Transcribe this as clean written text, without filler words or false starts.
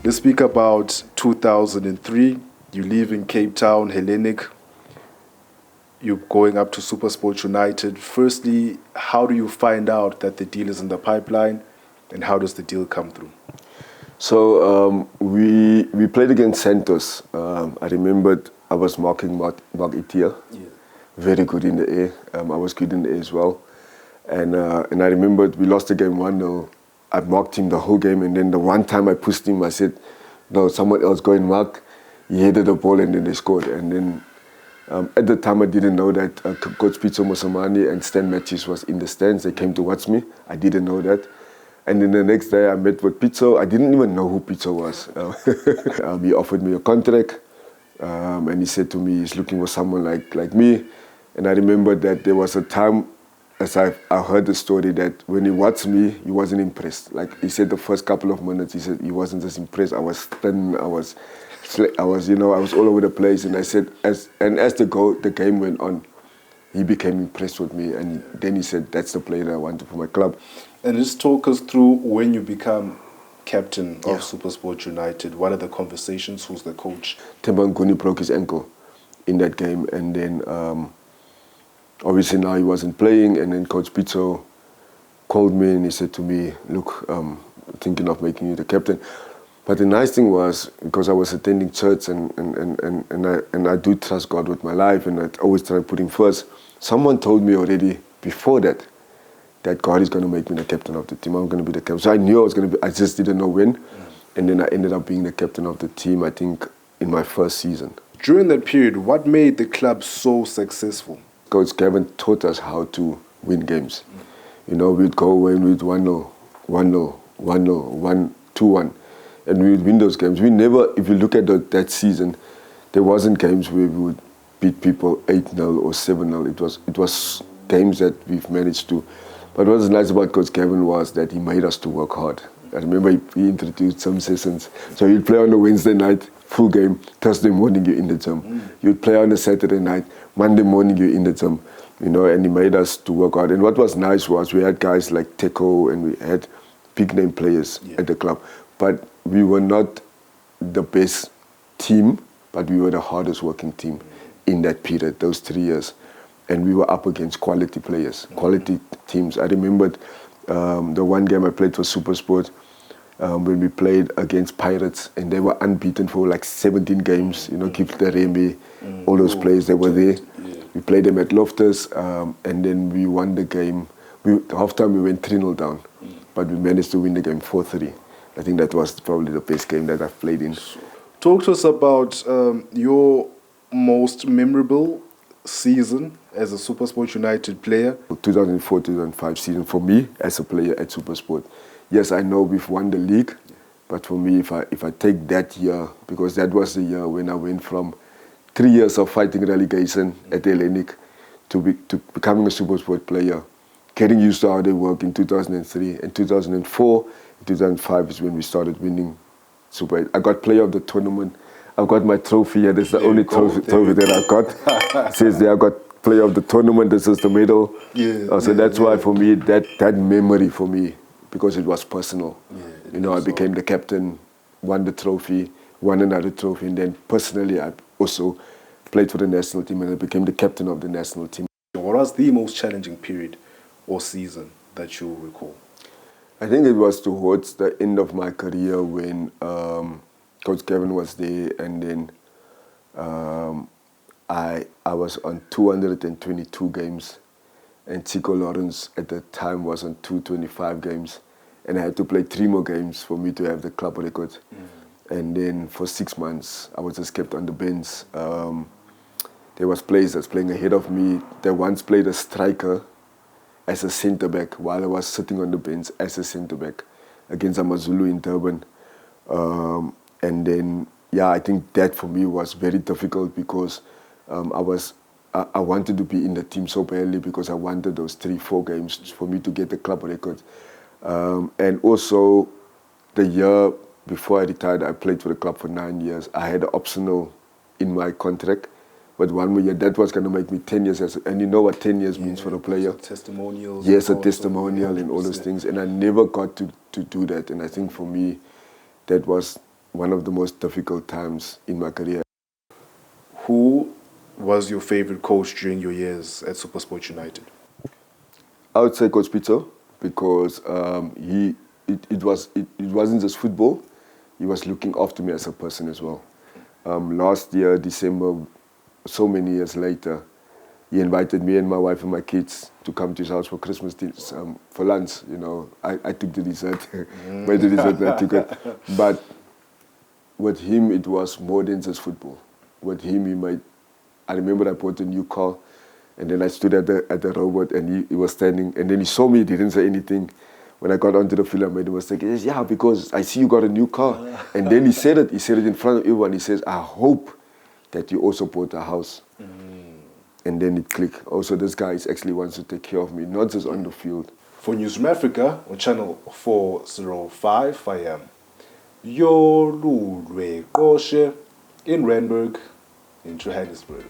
Let's speak about 2003. You live in Cape Town, Hellenic. You're going up to SuperSport United. Firstly, how do you find out that the deal is in the pipeline, and how does the deal come through? So we played against Santos. I remembered I was marking Mark Itia. Yeah. Very good in the air. I was good in the air as well. And I remembered we lost the game 1-0. I marked him the whole game, and then the one time I pushed him, I said, no, someone else go and mark. He headed the ball and then they scored. And then at the time I didn't know that Coach Pitso Mosamani and Stan Matthews was in the stands. They came to watch me. I didn't know that. And then the next day I met with Pitso. I didn't even know who Pitso was. He offered me a contract, and he said to me he's looking for someone like me. And I remember that there was a time, as I heard the story, that when he watched me, he wasn't impressed. Like he said, the first couple of minutes, he said he wasn't as impressed. I was thin, I was all over the place. And I said, as the game went on, he became impressed with me. And then he said, that's the player that I wanted for my club. And just talk us through when you become captain of SuperSport United. What are the conversations? Who's the coach? Themba Nguni broke his ankle in that game, and then obviously now he wasn't playing, and then Coach Pitso called me and he said to me, look, thinking of making you the captain. But the nice thing was, because I was attending church and I do trust God with my life, and I always try to put him first, someone told me already before that God is going to make me the captain of the team. I'm going to be the captain. So I knew I was going to be, I just didn't know when. And then I ended up being the captain of the team, I think, in my first season. During that period, what made the club so successful? Coach Kevin taught us how to win games. You know, we'd go away with 1-0, 1-0, 1-0, 1-2-1, and we would win those games. We never, if you look at that season, there wasn't games where we would beat people 8-0 or 7-0. It was games that we've managed to. But what was nice about Coach Kevin was that he made us to work hard. I remember he introduced some sessions. So you'd play on a Wednesday night, full game. Thursday morning, you're in the gym. You'd play on a Saturday night. Monday morning, you're in the gym. You know, and he made us to work hard. And what was nice was we had guys like Teko, and we had big-name players at the club. But we were not the best team, but we were the hardest working team in that period, those 3 years. And we were up against quality players, quality teams. I remembered the one game I played for SuperSport when we played against Pirates, and they were unbeaten for like 17 games. You know, Kip Remy, all those players, they were there. We played them at Loftus, and then we won the game. Half-time we went 3-0 down, but we managed to win the game 4-3. I think that was probably the best game that I've played in. Talk to us about your most memorable season as a SuperSport United player. 2004-2005 season for me as a player at SuperSport. Yes, I know we've won the league, but for me, if I take that year, because that was the year when I went from 3 years of fighting relegation at Hellenic to becoming a SuperSport player, getting used to how they work in 2003 and 2004, 2005 is when we started winning Super 8. I got player of the tournament. I've got my trophy here. That's the only trophy that I've got. It says there I got player of the tournament. This is the medal. So that's why for me, that memory for me, because it was personal. You know, I became the captain, won the trophy, won another trophy, and then personally I also played for the national team and I became the captain of the national team. What was the most challenging period or season that you recall? I think it was towards the end of my career when Coach Kevin was there, and then I was on 222 games, and Chico Lawrence at the time was on 225 games, and I had to play 3 more games for me to have the club record. And then for 6 months, I was just kept on the bench. There was players that's playing ahead of me. They once played a striker as a centre-back while I was sitting on the bench as a centre-back against Amazulu in Durban. And then, I think that for me was very difficult because I wanted to be in the team so badly because I wanted those 3-4 games for me to get the club record. And also, the year before I retired, I played for the club for 9 years. I had an optional in my contract, but 1 more year, that was going to make me 10 years. And you know what 10 years means for a player? Testimonials. Yes, a testimonial and all those things. And I never got to do that. And I think for me, that was one of the most difficult times in my career. Who was your favorite coach during your years at SuperSport United? I would say Coach Peter, because it wasn't just football. He was looking after me as a person as well. Last year, December, so many years later, he invited me and my wife and my kids to come to his house for Christmas for lunch. You know, I took the dessert, made the dessert and I took it. But with him, it was more than just football. With him, I remember I bought a new car, and then I stood at the robot, and he was standing, and then he saw me, he didn't say anything. When I got onto the field, I made a mistake. He says, yeah, because I see you got a new car. And then he said it in front of everyone. He says, I hope that you also bought a house. And then it clicked. Also, this guy actually wants to take care of me, not just on the field. For Newzroom Afrika, on channel 405, I am Yolulwe Qoshe in Randburg, in Johannesburg.